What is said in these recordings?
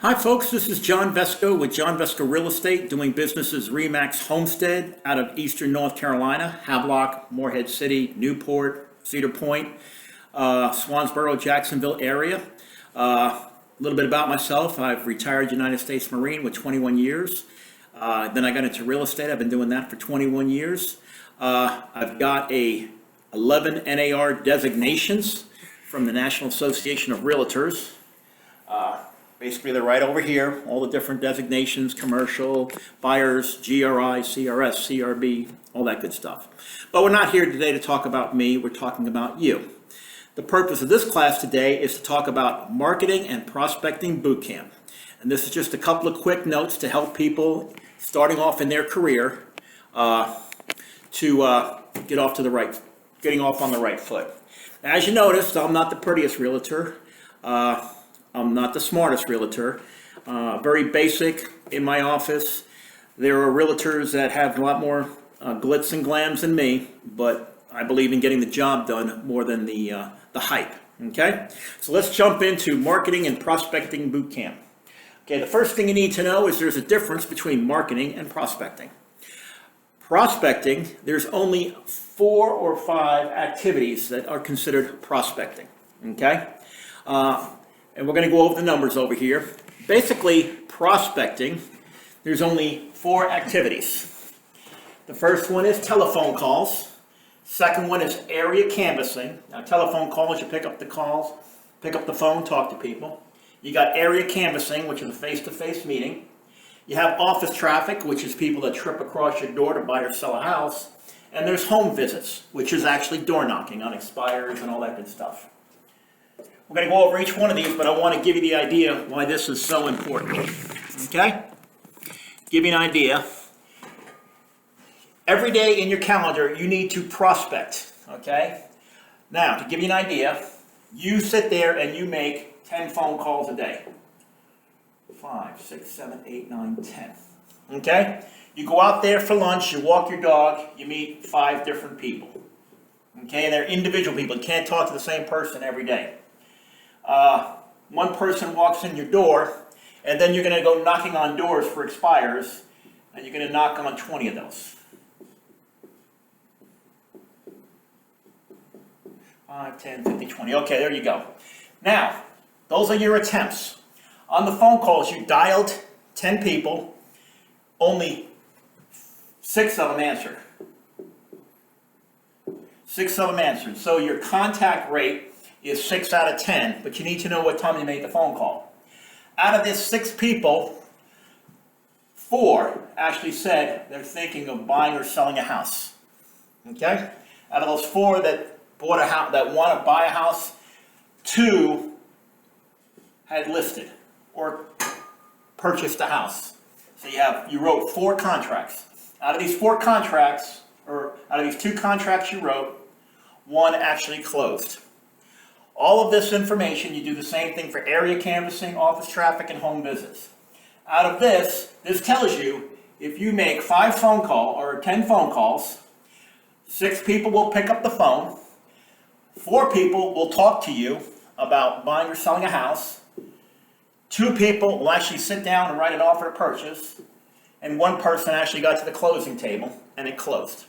Hi folks, this is John Vesco with John Vesco Real Estate, doing business as Remax Homestead out of Eastern North Carolina, Havelock, Morehead City, Newport, Cedar Point, Swansboro, Jacksonville area. A little bit about myself. I've retired United States Marine with 21 years. Then I got into real estate. I've been doing that for 21 years. I've got 11 NAR designations from the National Association of Realtors. Basically, they're right over here, all the different designations, commercial, buyers, GRI, CRS, CRB, all that good stuff. But we're not here today to talk about me, we're talking about you. The purpose of this class today is to talk about marketing and prospecting boot camp. And this is just a couple of quick notes to help people starting off in their career to getting off on the right foot. As you noticed, I'm not the prettiest realtor. I'm not the smartest realtor. Very basic in my office. There are realtors that have a lot more glitz and glams than me, but I believe in getting the job done more than the hype. Okay, so let's jump into marketing and prospecting boot camp. Okay, the first thing you need to know is there's a difference between marketing and prospecting. Prospecting, there's only 4 or 5 activities that are considered prospecting. Okay. And we're going to go over the numbers over here. Basically, prospecting, there's only 4 activities. The first one is telephone calls. Second one is area canvassing. Now, telephone calls, you pick up the calls, pick up the phone, talk to people. You got area canvassing, which is a face-to-face meeting. You have office traffic, which is people that trip across your door to buy or sell a house. And there's home visits, which is actually door knocking on expires and all that good stuff. We're going to go over each one of these, but I want to give you the idea why this is so important. Okay? Give you an idea. Every day in your calendar, you need to prospect. Okay? Now, to give you an idea, you sit there and you make 10 phone calls a day. 5, 6, 7, 8, 9, 10. Okay? You go out there for lunch, you walk your dog, you meet 5 different people. Okay? And they're individual people. You can't talk to the same person every day. One person walks in your door, and then you're going to go knocking on doors for expires, and you're going to knock on 20 of those. 5, 10, 50, 20. Okay, there you go. Now, those are your attempts. On the phone calls, you dialed 10 people, only 6 of them answered. 6 of them answered. So your contact rate is 6 out of 10, but you need to know what time you made the phone call. Out of these 6 people, 4 actually said they're thinking of buying or selling a house. Okay? Out of those 4 that bought a house, that want to buy a house, 2 had listed or purchased a house. So you wrote 4 contracts. Out of these 4 contracts, or out of these 2 contracts you wrote, 1 actually closed. All of this information, you do the same thing for area canvassing, office traffic, and home visits. Out of this tells you if you make 5 phone calls or 10 phone calls, 6 people will pick up the phone, 4 people will talk to you about buying or selling a house, 2 people will actually sit down and write an offer to purchase, and 1 person actually got to the closing table and it closed.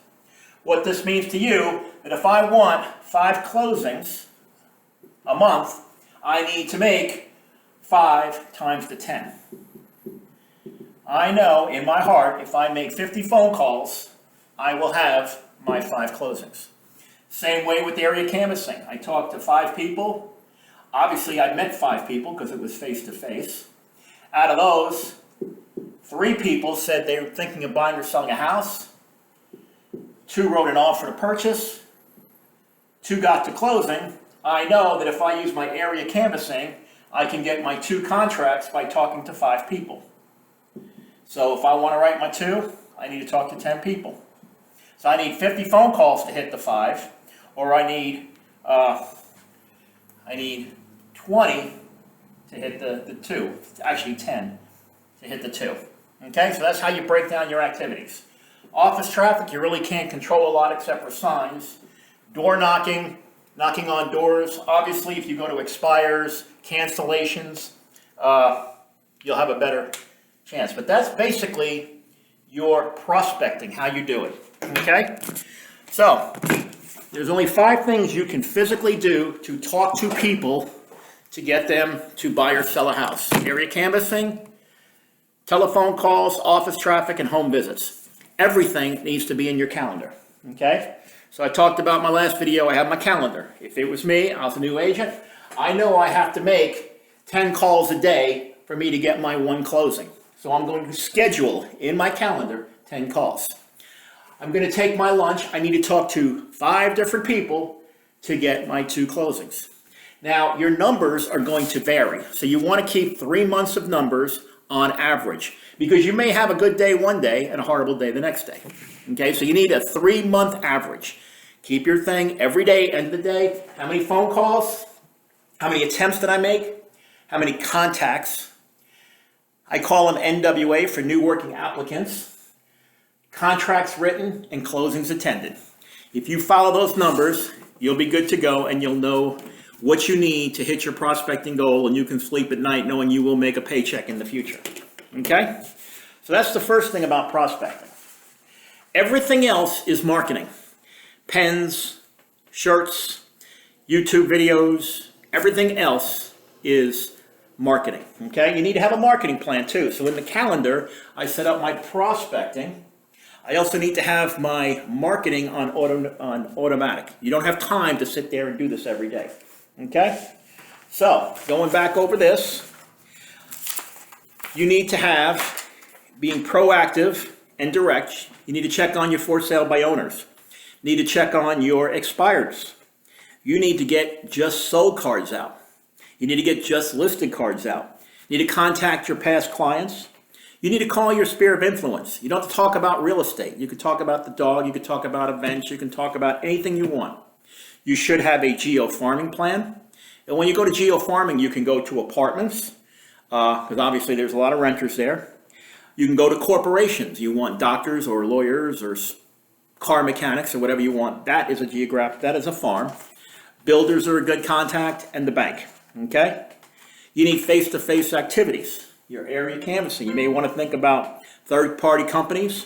What this means to you, that if I want 5 closings a month, I need to make 5 times the 10. I know in my heart, if I make 50 phone calls, I will have my 5 closings. Same way with area canvassing. I talked to 5 people. Obviously, I met 5 people because it was face-to-face. Out of those, 3 people said they were thinking of buying or selling a house. 2 wrote an offer to purchase. 2 got to closing. I know that if I use my area canvassing, I can get my 2 contracts by talking to 5 people. So if I want to write my 2, I need to talk to 10 people. So I need 50 phone calls to hit the 5, or I need 20 to hit the 2, actually 10 to hit the 2. Okay, so that's how you break down your activities. Office traffic, you really can't control a lot except for signs. Door knocking, knocking on doors. Obviously, if you go to expires, cancellations, you'll have a better chance. But that's basically your prospecting, how you do it, okay? So, there's only 5 things you can physically do to talk to people to get them to buy or sell a house. Area canvassing, telephone calls, office traffic, and home visits. Everything needs to be in your calendar, okay? So I talked about my last video, I have my calendar. If it was me, I was a new agent, I know I have to make 10 calls a day for me to get my 1 closing. So I'm going to schedule in my calendar 10 calls. I'm going to take my lunch, I need to talk to 5 different people to get my 2 closings. Now, your numbers are going to vary. So you want to keep 3 months of numbers on average, because you may have a good day one day and a horrible day the next day. Okay, so you need a 3-month average. Keep your thing every day, end of the day. How many phone calls? How many attempts did I make? How many contacts? I call them NWA for new working applicants. Contracts written and closings attended. If you follow those numbers, you'll be good to go and you'll know what you need to hit your prospecting goal, and you can sleep at night knowing you will make a paycheck in the future. Okay? So that's the first thing about prospecting. Everything else is marketing. Pens, shirts, YouTube videos, everything else is marketing. Okay? You need to have a marketing plan too. So in the calendar, I set up my prospecting. I also need to have my marketing on automatic. You don't have time to sit there and do this every day. Okay? So, going back over this, you need to have being proactive and direct. You need to check on your for sale by owners. You need to check on your expireds. You need to get just sold cards out. You need to get just listed cards out. You need to contact your past clients. You need to call your sphere of influence. You don't have to talk about real estate. You can talk about the dog. You can talk about events. You can talk about anything you want. You should have a geo-farming plan. And when you go to geo-farming, you can go to apartments, because obviously there's a lot of renters there. You can go to corporations. You want doctors or lawyers or car mechanics or whatever you want. That is a farm. Builders are a good contact, and the bank. Okay? You need face-to-face activities. Your area canvassing. You may want to think about third-party companies.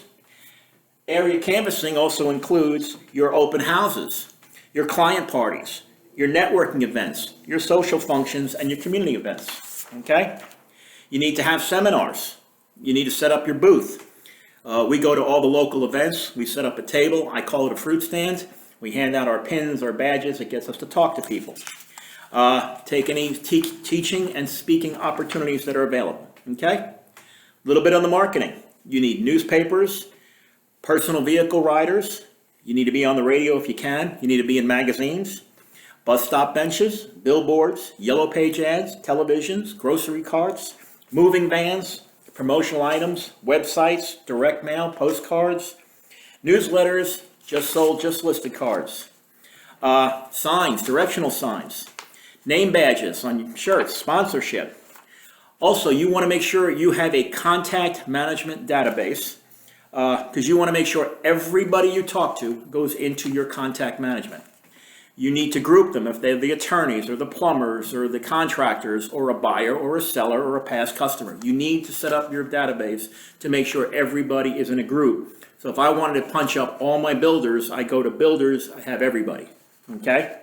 Area canvassing also includes your open houses, your client parties, your networking events, your social functions, and your community events. Okay? You need to have seminars. You need to set up your booth. We go to all the local events. We set up a table. I call it a fruit stand. We hand out our pins, our badges. It gets us to talk to people. Take any teaching and speaking opportunities that are available. Okay? A little bit on the marketing. You need newspapers, personal vehicle riders. You need to be on the radio if you can. You need to be in magazines, bus stop benches, billboards, yellow page ads, televisions, grocery carts, moving vans, promotional items, websites, direct mail, postcards, newsletters, just sold, just listed cards, signs, directional signs, name badges on shirts, sponsorship. Also, you want to make sure you have a contact management database, because you want to make sure everybody you talk to goes into your contact management. You need to group them if they're the attorneys or the plumbers or the contractors or a buyer or a seller or a past customer. You need to set up your database to make sure everybody is in a group. So if I wanted to punch up all my builders, I go to builders, I have everybody. Okay?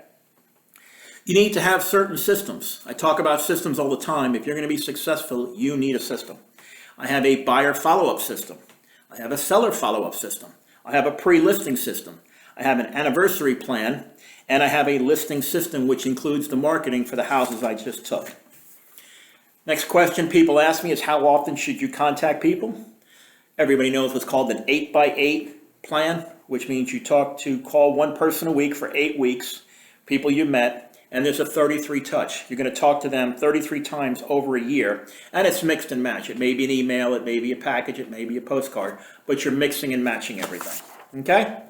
You need to have certain systems. I talk about systems all the time. If you're going to be successful, you need a system. I have a buyer follow-up system. I have a seller follow-up system. I have a pre-listing system. I have an anniversary plan, and I have a listing system which includes the marketing for the houses I just took. Next question people ask me is, how often should you contact people? Everybody knows what's called an 8x8 plan, which means you call one person a week for 8 weeks, people you met, and there's a 33 touch. You're going to talk to them 33 times over a year, and it's mixed and match. It may be an email, it may be a package, it may be a postcard, but you're mixing and matching everything. Okay?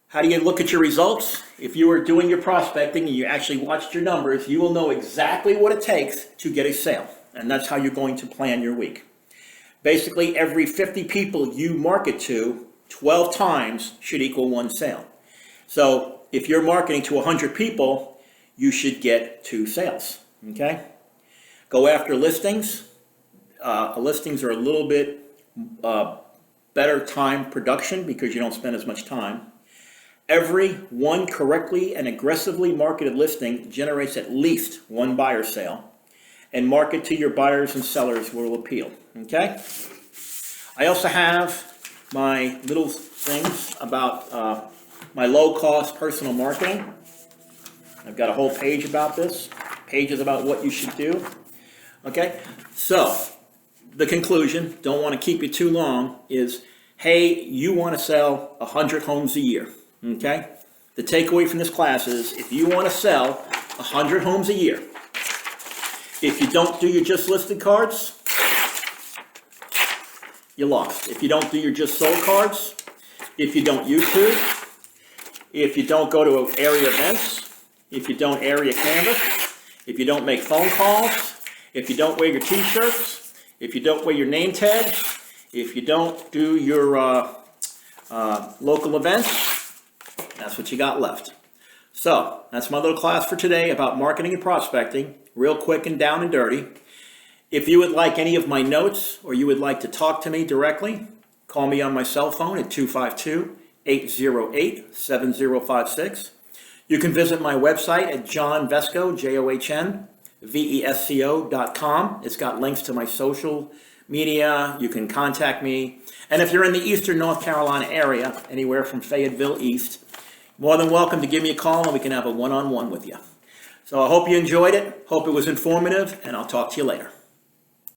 How do you look at your results? If you are doing your prospecting and you actually watched your numbers, you will know exactly what it takes to get a sale, and that's how you're going to plan your week. Basically, every 50 people you market to, 12 times should equal 1 sale. So if you're marketing to 100 people, you should get 2 sales, okay? Go after listings. Listings are a little bit better time production because you don't spend as much time. Every one correctly and aggressively marketed listing generates at least one buyer sale, and market to your buyers and sellers will appeal. Okay? I also have my little things about my low-cost personal marketing. I've got a whole page about this, pages about what you should do. Okay? So, the conclusion, don't want to keep you too long, is, hey, you want to sell 100 homes a year. Okay? The takeaway from this class is, if you want to sell 100 homes a year, if you don't do your just listed cards, you lost. If you don't do your just sold cards, if you don't YouTube, if you don't go to area events, if you don't area canvas, if you don't make phone calls, if you don't wear your t-shirts, if you don't wear your name tags, if you don't do your local events, that's what you got left. So, that's my little class for today about marketing and prospecting, real quick and down and dirty. If you would like any of my notes or you would like to talk to me directly, call me on my cell phone at 252-808-7056. You can visit my website at johnvesco, JOHNVESCO.com. It's got links to my social media. You can contact me. And if you're in the eastern North Carolina area, anywhere from Fayetteville East, more than welcome to give me a call and we can have a one-on-one with you. So I hope you enjoyed it. Hope it was informative, and I'll talk to you later.